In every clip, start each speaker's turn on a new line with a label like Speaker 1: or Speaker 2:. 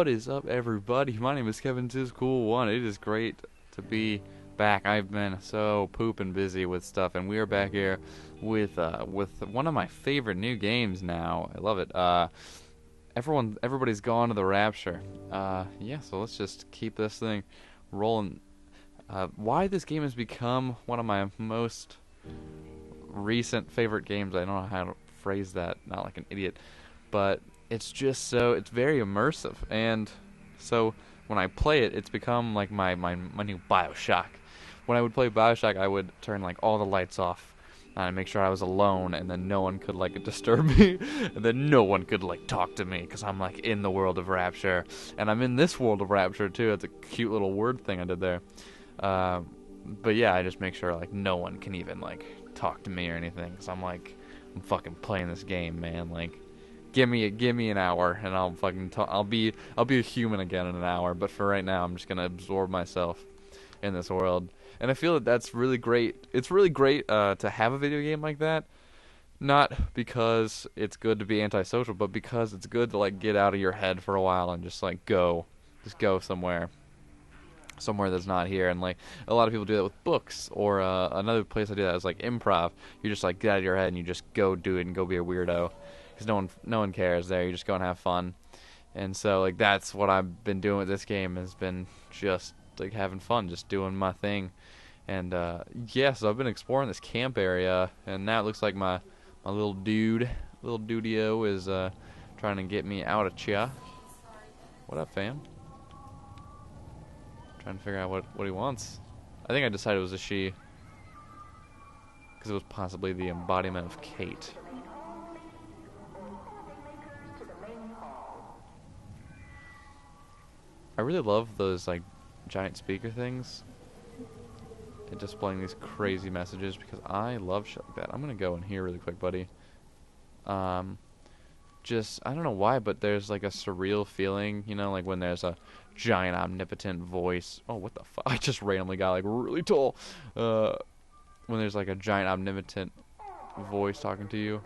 Speaker 1: What is up, everybody? My name is Kevin Cool1. It is great to be back. I've been so pooping busy with stuff, and we are back here with one of my favorite new games now. I love it. Everybody's gone to the Rapture. Yeah, so let's just keep this thing rolling. Why this game has become one of my most recent favorite games, I don't know how to phrase that, not like an idiot, but it's very immersive, and so when I play it, it's become like my new BioShock. When I would play BioShock, I would turn like all the lights off and make sure I was alone, and then no one could like disturb me, and then no one could like talk to me, because I'm like in the world of Rapture, and I'm in this world of Rapture too. It's a cute little word thing I did there. But yeah, I just make sure like no one can even like talk to me or anything, because I'm fucking playing this game, man. Like, give me an hour, and I'll fucking I'll be a human again in an hour. But for right now, I'm just gonna absorb myself in this world, and I feel that that's really great. It's really great to have a video game like that, not because it's good to be antisocial, but because it's good to like get out of your head for a while and just like go somewhere that's not here. And like a lot of people do that with books, or another place I do that is like improv. You just like get out of your head and you just go do it and go be a weirdo, because no one cares there. You just go and have fun. And so like that's what I've been doing with this game, has been just like having fun, just doing my thing. And yeah, so I've been exploring this camp area, and now it looks like my little dudio is trying to get me out of chia. What up, fam? Trying to figure out what he wants. I think I decided it was a she, because it was possibly the embodiment of Kate. I really love those like giant speaker things and displaying these crazy messages, because I love shit like that. I'm gonna go in here really quick, buddy. Just, I don't know why, but there's like a surreal feeling, you know, like when there's a giant omnipotent voice. Oh, what the fuck? I just randomly got like really tall. When there's like a giant omnipotent voice talking to you,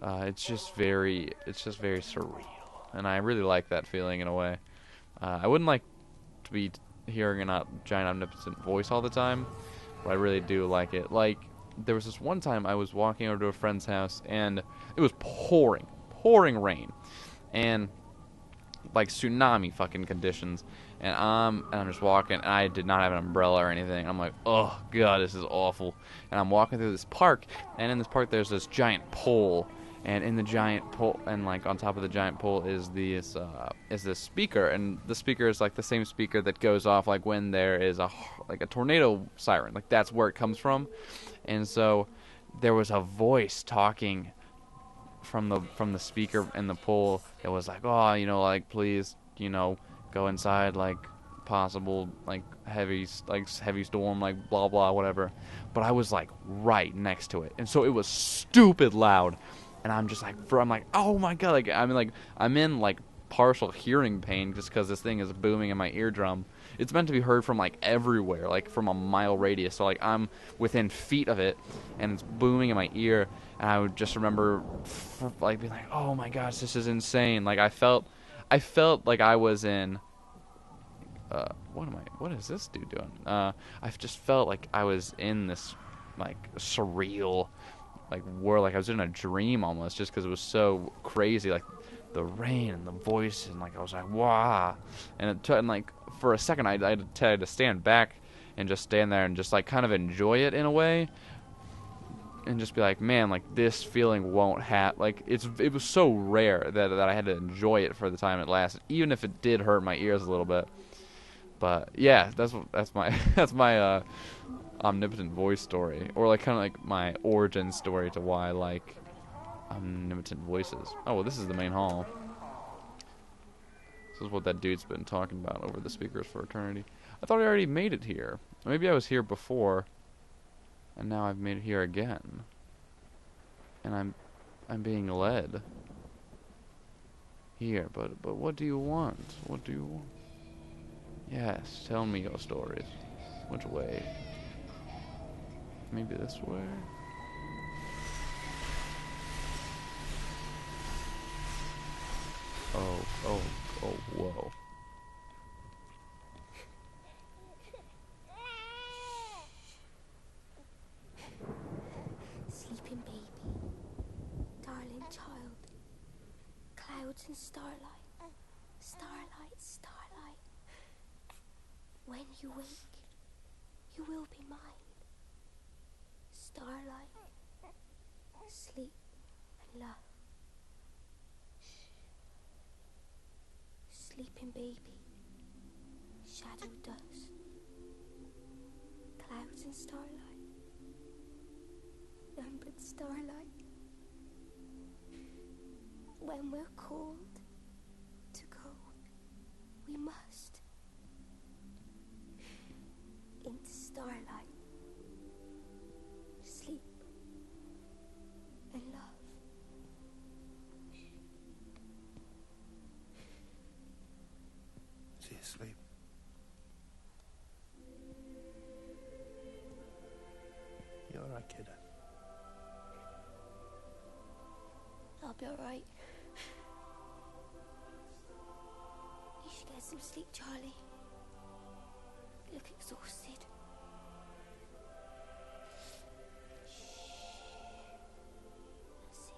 Speaker 1: it's just very surreal, and I really like that feeling in a way. I wouldn't like to be hearing a giant omnipotent voice all the time, but I really do like it. Like, there was this one time I was walking over to a friend's house, and it was pouring rain, and like tsunami fucking conditions, and I'm just walking, and I did not have an umbrella or anything. I'm like, oh god, this is awful. And I'm walking through this park, and in this park there's this giant pole, and in the giant pole, and like on top of the giant pole is this speaker, and the speaker is like the same speaker that goes off like when there is a tornado siren. Like, that's where it comes from. And so there was a voice talking from the speaker in the pole that was like, oh, you know, like, please, you know, go inside, like, possible like heavy storm, like blah blah whatever. But I was like right next to it, and so it was stupid loud, and I'm just like, oh my god, like I'm in like partial hearing pain just because this thing is booming in my eardrum. It's meant to be heard from like everywhere, like from a mile radius, so like I'm within feet of it, and it's booming in my ear. And I would just remember like being like, oh my gosh, this is insane. Like I felt like I was in what is this dude doing? I just felt like I was in this like surreal like world, like I was in a dream almost, just because it was so crazy, like the rain and the voice, and like I was like, wow. And like for a second I had to stand back and just stand there and just like kind of enjoy it in a way, and just be like, man, like this feeling won't have, like it was so rare that I had to enjoy it for the time it lasted, even if it did hurt my ears a little bit. But yeah, that's my omnipotent voice story, or like kind of like my origin story to why I like omnipotent voices. Oh well, this is the main hall. This is what that dude's been talking about over the speakers for eternity. I thought I already made it here. Maybe I was here before, and now I've made it here again, and I'm being led here. But what do you want? What do you want? Yes, tell me your stories. Which way? Maybe this way? Oh, Oh, whoa.
Speaker 2: Sleeping baby, darling child, clouds and starlight, starlight, starlight. When you wake, you will be mine. Starlight, sleep and love. Sleeping baby, shadow dust, clouds and starlight, none but starlight. When we're called to go, we must into starlight, sleep and love.
Speaker 3: Is he asleep? You alright, kid?
Speaker 2: I'll be alright. You should get some sleep, Charlie. You look exhausted. Shh. That's it. Sleep.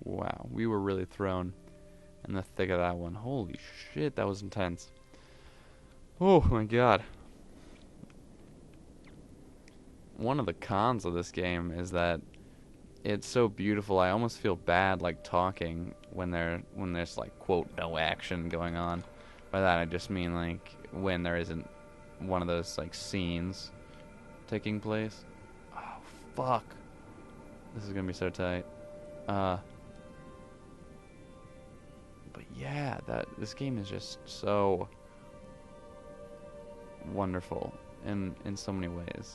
Speaker 1: Wow, we were really thrown in the thick of that one. Holy shit, that was intense. Oh my god. One of the cons of this game is that it's so beautiful. I almost feel bad like talking when there's like quote no action going on. By that I just mean like when there isn't one of those like scenes taking place. Oh fuck. This is gonna be so tight. But yeah, this game is just so wonderful in so many ways.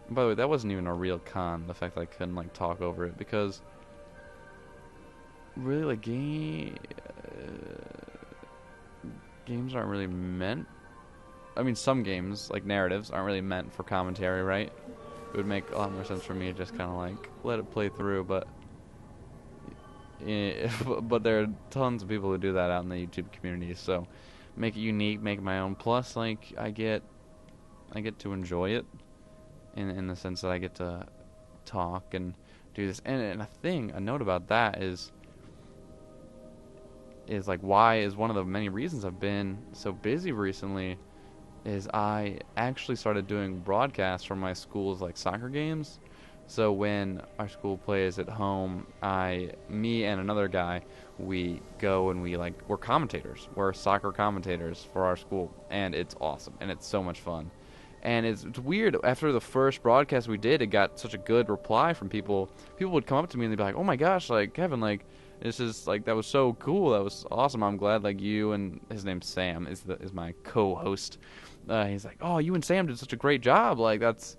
Speaker 1: And by the way, that wasn't even a real con, the fact that I couldn't like talk over it, because really like games aren't really meant, I mean some games like narratives aren't really meant for commentary, right? It would make a lot more sense for me to just kind of like let it play through, but but there are tons of people who do that out in the YouTube community, so make it unique, make it my own. Plus, like I get to enjoy it in the sense that I get to talk and do this. And a note about that is like why is one of the many reasons I've been so busy recently is I actually started doing broadcasts from my school's like soccer games. So when our school plays at home, me and another guy, we go and we're commentators. We're soccer commentators for our school, and it's awesome, and it's so much fun. And it's weird, after the first broadcast we did, it got such a good reply from people. People would come up to me and they'd be like, oh my gosh, like, Kevin, like, this is, like, that was so cool, that was awesome, I'm glad, like, you and, his name's Sam, is my co-host. He's like, oh, you and Sam did such a great job, like, that's,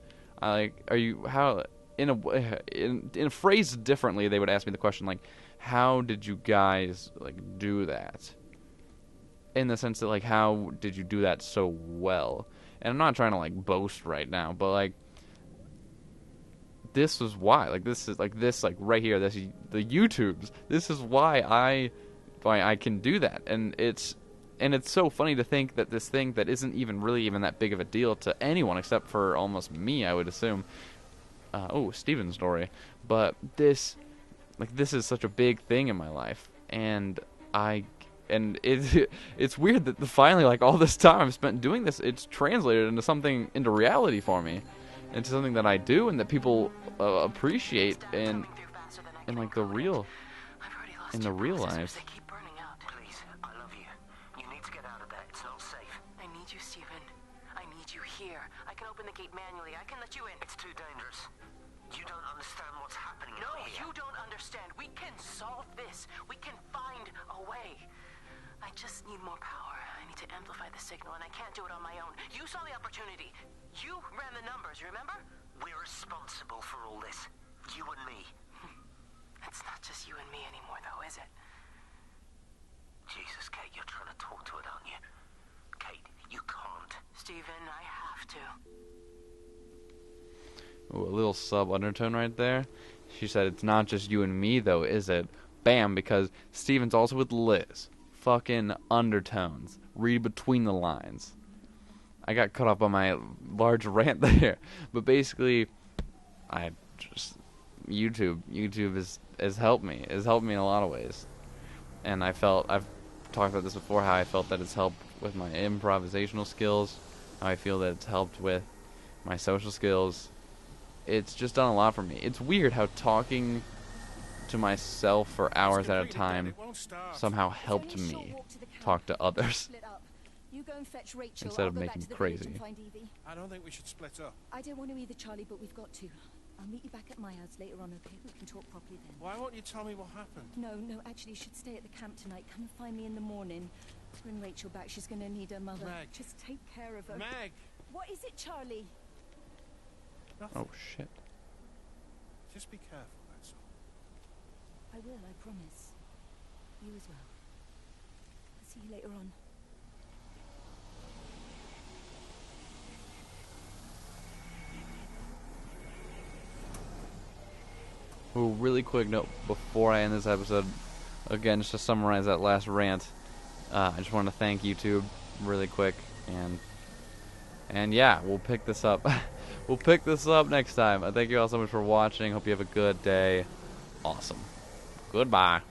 Speaker 1: in a phrase differently, they would ask me the question, like, how did you guys, like, do that? In the sense that, like, how did you do that so well? And I'm not trying to, like, boast right now, but, like, this is why. Like, this is, like, right here, this, the YouTubes. This is why I can do that. And it's so funny to think that this thing that isn't even that big of a deal to anyone except for almost me, I would assume. Steven's story. But this is such a big thing in my life. And it's weird that finally, like, all this time I've spent doing this, it's translated into reality for me, into something that I do and that people appreciate, and like the real.
Speaker 4: I've already
Speaker 1: in the real life.
Speaker 4: They keep burning out.
Speaker 5: Please, I love you. You need to get out of there. It's not safe.
Speaker 4: I need you, Stephen. I need you here. I can open the gate manually. I can let you in.
Speaker 5: It's too dangerous. You don't understand what's happening
Speaker 4: No,
Speaker 5: out here.
Speaker 4: you don't understand. We can solve this. We can find a way. I just need more power. I need to amplify the signal, and I can't do it on my own. You saw the opportunity. You ran the numbers, remember?
Speaker 5: We're responsible for all this. You and me.
Speaker 4: It's not just you and me anymore, though, is it?
Speaker 5: Jesus, Kate, you're trying to talk to it, aren't you? Kate, you can't.
Speaker 4: Stephen, I have to.
Speaker 1: Ooh, a little sub undertone right there. She said, it's not just you and me, though, is it? Bam, because Steven's also with Liz. Fucking undertones. Read between the lines. I got cut off by my large rant there. But basically, YouTube has helped me. It's helped me in a lot of ways. And I've talked about this before, how I felt that it's helped with my improvisational skills. How I feel that it's helped with my social skills. It's just done a lot for me. It's weird how talking to myself for hours at a time somehow helped me talk to others
Speaker 6: You go and fetch Rachel.
Speaker 1: instead
Speaker 6: I'll
Speaker 1: of
Speaker 6: go back
Speaker 1: making
Speaker 6: to the
Speaker 1: crazy.
Speaker 6: village and find Evie.
Speaker 3: I don't think we should split up.
Speaker 6: I don't want to either, Charlie, but we've got to. I'll meet you back at my house later on, okay? We can talk properly then.
Speaker 3: Why won't you tell me what happened?
Speaker 6: No, actually, you should stay at the camp tonight. Come and find me in the morning. Bring Rachel back. She's going to need her mother.
Speaker 3: Meg.
Speaker 6: Just take care of her.
Speaker 3: Meg!
Speaker 6: What is it, Charlie?
Speaker 3: Nothing.
Speaker 1: Oh shit.
Speaker 3: Just be careful, that's all.
Speaker 6: I will, I promise. You as well. I'll see you later on.
Speaker 1: Ooh, really quick note before I end this episode. Again, just to summarize that last rant, I just want to thank YouTube really quick, and yeah, we'll pick this up. We'll pick this up next time. Thank you all so much for watching. Hope you have a good day. Awesome. Goodbye.